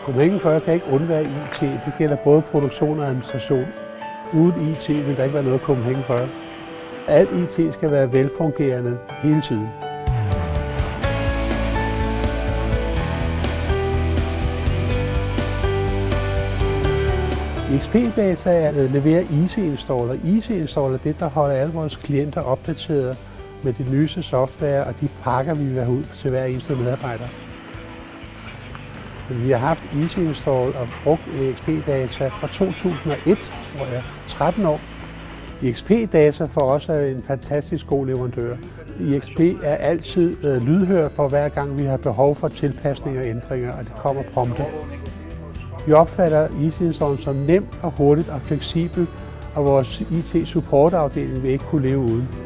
Copenhagen Fur kan ikke undvære IT. Det gælder både produktion og administration. Uden IT vil der ikke være noget Copenhagen Fur. Alt IT skal være velfungerende hele tiden. XP-data leverer IC-installer. IC-installer er det, der holder alle vores klienter opdateret med det nyeste software og de pakker, vi vil have ud til hver eneste medarbejder. Vi har haft IC-install og brugt XP-data fra 2001, tror jeg, 13 år. XP-data for os er en fantastisk god leverandør. XP er altid lydhør for hver gang vi har behov for tilpasninger og ændringer, og det kommer prompte. Vi opfatter IC-installen som nemt og hurtigt og fleksibel, og vores IT-supportafdeling vil ikke kunne leve uden.